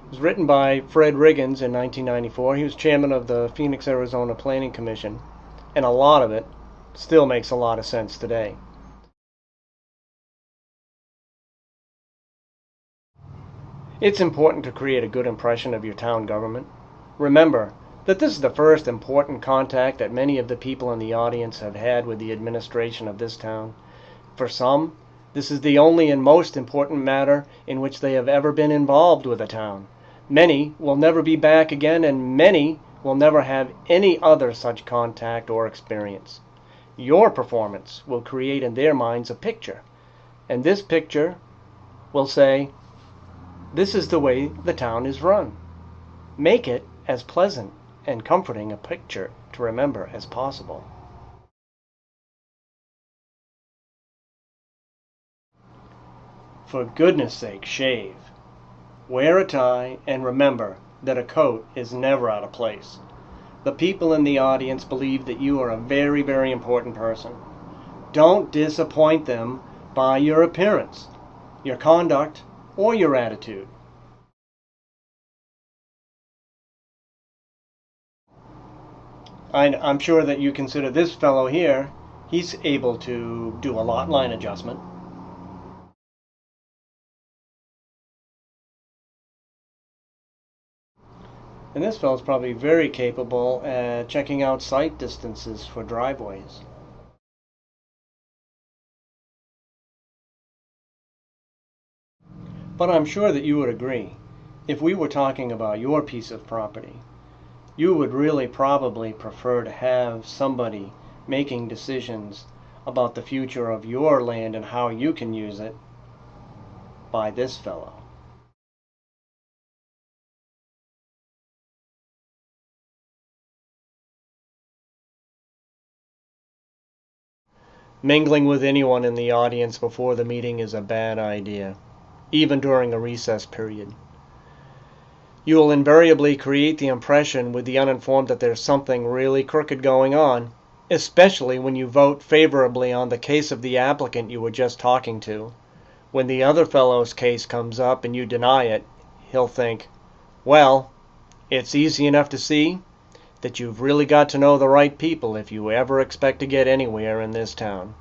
It was written by Fred Riggins in 1994. He was chairman of the Phoenix, Arizona Planning Commission, and a lot of it still makes a lot of sense today. It's important to create a good impression of your town government. Remember that this is the first important contact that many of the people in the audience have had with the administration of this town. For some, this is the only and most important matter in which they have ever been involved with a town. Many will never be back again, and many will never have any other such contact or experience. Your performance will create in their minds a picture, and this picture will say, "This is the way the town is run." Make it as pleasant and comforting a picture to remember as possible. For goodness sake, shave. Wear a tie, and remember that a coat is never out of place. The people in the audience believe that you are a very, very important person. Don't disappoint them by your appearance, your conduct, or your attitude. I'm sure that you consider this fellow here, he's able to do a lot line adjustment. And this fellow's probably very capable at checking out sight distances for driveways. But I'm sure that you would agree, if we were talking about your piece of property, you would really probably prefer to have somebody making decisions about the future of your land and how you can use it by this fellow. Mingling with anyone in the audience before the meeting is a bad idea, even during a recess period. You will invariably create the impression with the uninformed that there's something really crooked going on, especially when you vote favorably on the case of the applicant you were just talking to. When the other fellow's case comes up and you deny it, he'll think, well, it's easy enough to see that you've really got to know the right people if you ever expect to get anywhere in this town.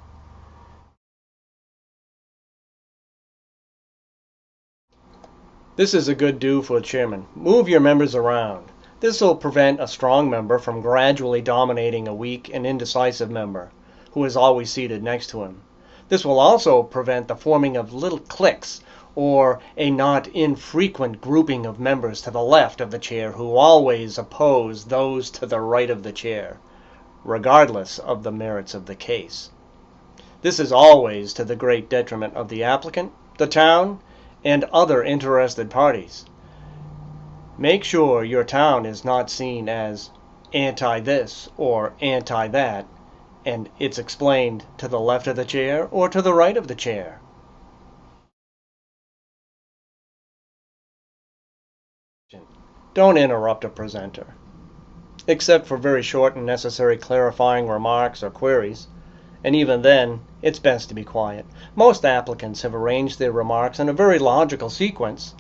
This is a good do for a chairman. Move your members around. This will prevent a strong member from gradually dominating a weak and indecisive member who is always seated next to him. This will also prevent the forming of little cliques or a not infrequent grouping of members to the left of the chair who always oppose those to the right of the chair, regardless of the merits of the case. This is always to the great detriment of the applicant, the town, and other interested parties. Make sure your town is not seen as anti-this or anti-that, and it's explained to the left of the chair or to the right of the chair. Don't interrupt a presenter, except for very short and necessary clarifying remarks or queries. And even then, it's best to be quiet. Most applicants have arranged their remarks in a very logical sequence,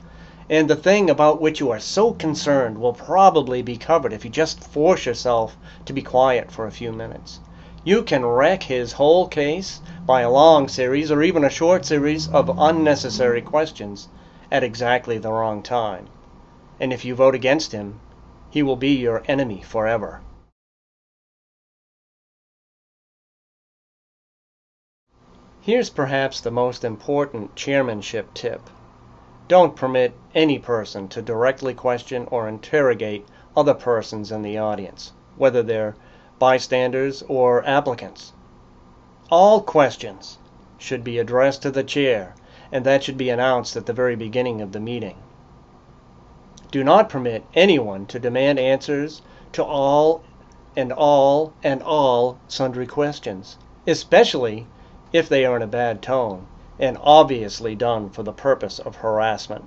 and the thing about which you are so concerned will probably be covered if you just force yourself to be quiet for a few minutes. You can wreck his whole case by a long series or even a short series of unnecessary questions at exactly the wrong time. And if you vote against him, he will be your enemy forever. Here's perhaps the most important chairmanship tip. Don't permit any person to directly question or interrogate other persons in the audience, whether they're bystanders or applicants. All questions should be addressed to the chair, and that should be announced at the very beginning of the meeting. Do not permit anyone to demand answers to all sundry questions, especially if they are in a bad tone and obviously done for the purpose of harassment.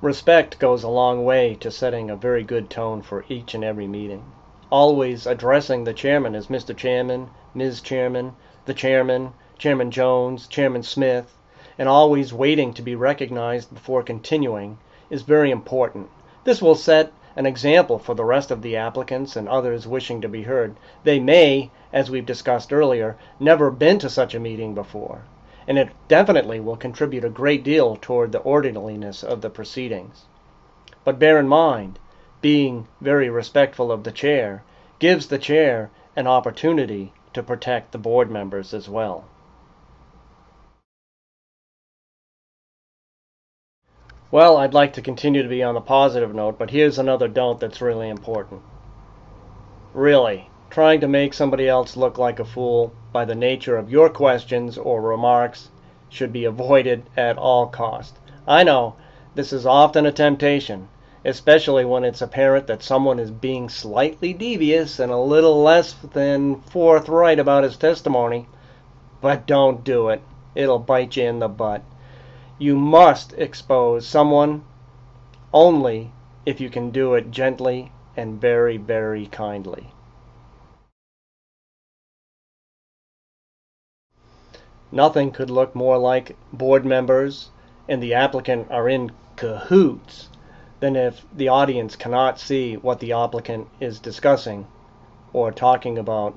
Respect goes a long way to setting a very good tone for each and every meeting. Always addressing the chairman as Mr. Chairman, Ms. Chairman, the chairman, Chairman Jones, Chairman Smith, and always waiting to be recognized before continuing is very important. This will set an example for the rest of the applicants and others wishing to be heard. They may, as we've discussed earlier, never been to such a meeting before, and it definitely will contribute a great deal toward the orderliness of the proceedings. But bear in mind, being very respectful of the chair gives the chair an opportunity to protect the board members as well. Well, I'd like to continue to be on the positive note, but here's another don't that's really important. Really, trying to make somebody else look like a fool by the nature of your questions or remarks should be avoided at all costs. I know this is often a temptation, especially when it's apparent that someone is being slightly devious and a little less than forthright about his testimony. But don't do it. It'll bite you in the butt. You must expose someone only if you can do it gently and very, very kindly. Nothing could look more like board members and the applicant are in cahoots than if the audience cannot see what the applicant is discussing or talking about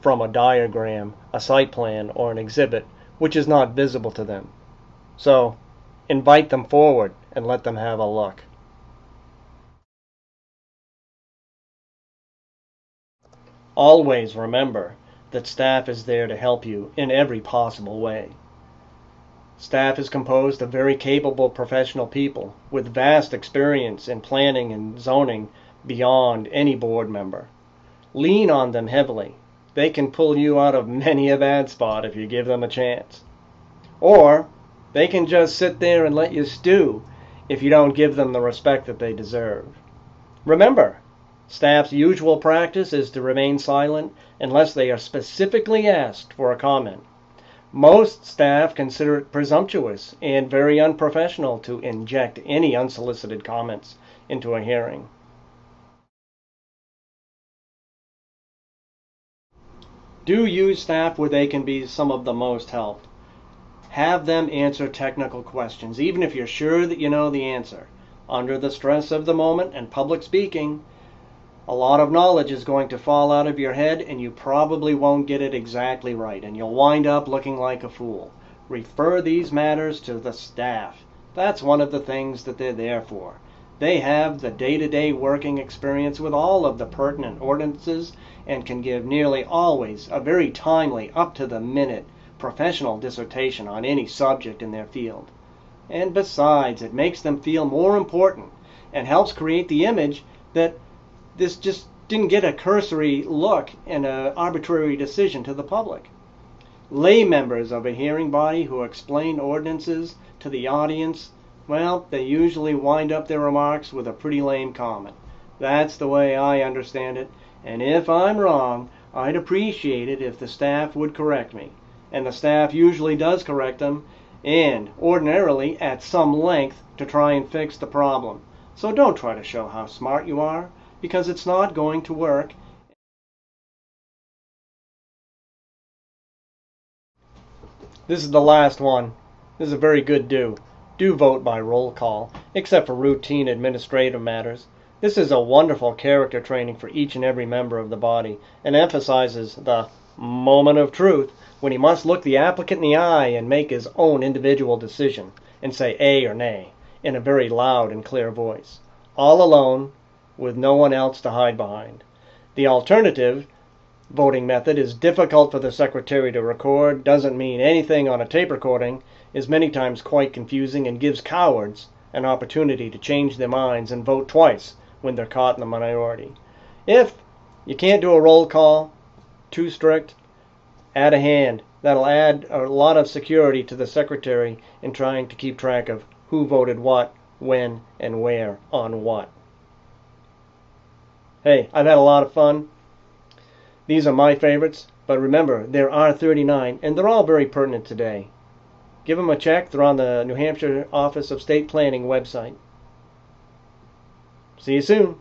from a diagram, a site plan, or an exhibit which is not visible to them. So, invite them forward and let them have a look. Always remember that staff is there to help you in every possible way. Staff is composed of very capable professional people with vast experience in planning and zoning beyond any board member. Lean on them heavily. They can pull you out of many a bad spot if you give them a chance. Or they can just sit there and let you stew if you don't give them the respect that they deserve. Remember, staff's usual practice is to remain silent unless they are specifically asked for a comment. Most staff consider it presumptuous and very unprofessional to inject any unsolicited comments into a hearing. Do use staff where they can be some of the most help. Have them answer technical questions, even if you're sure that you know the answer. Under the stress of the moment and public speaking, a lot of knowledge is going to fall out of your head and you probably won't get it exactly right and you'll wind up looking like a fool. Refer these matters to the staff. That's one of the things that they're there for. They have the day-to-day working experience with all of the pertinent ordinances and can give nearly always a very timely, up-to-the-minute professional dissertation on any subject in their field. And besides, it makes them feel more important and helps create the image that this just didn't get a cursory look and an arbitrary decision to the public. Lay members of a hearing body who explain ordinances to the audience, well, they usually wind up their remarks with a pretty lame comment. That's the way I understand it, and if I'm wrong, I'd appreciate it if the staff would correct me. And the staff usually does correct them, and ordinarily at some length to try and fix the problem. So don't try to show how smart you are, because it's not going to work. This is the last one. This is a very good do. Do vote by roll call, except for routine administrative matters. This is a wonderful character training for each and every member of the body, and emphasizes the moment of truth when he must look the applicant in the eye and make his own individual decision and say A or nay in a very loud and clear voice, all alone with no one else to hide behind. The alternative voting method is difficult for the secretary to record, doesn't mean anything on a tape recording, is many times quite confusing, and gives cowards an opportunity to change their minds and vote twice when they're caught in the minority. If you can't do a roll call, too strict, add a hand. That'll add a lot of security to the secretary in trying to keep track of who voted what, when, and where on what. Hey, I've had a lot of fun. These are my favorites, but remember, there are 39, and they're all very pertinent today. Give them a check. They're on the New Hampshire Office of State Planning website. See you soon.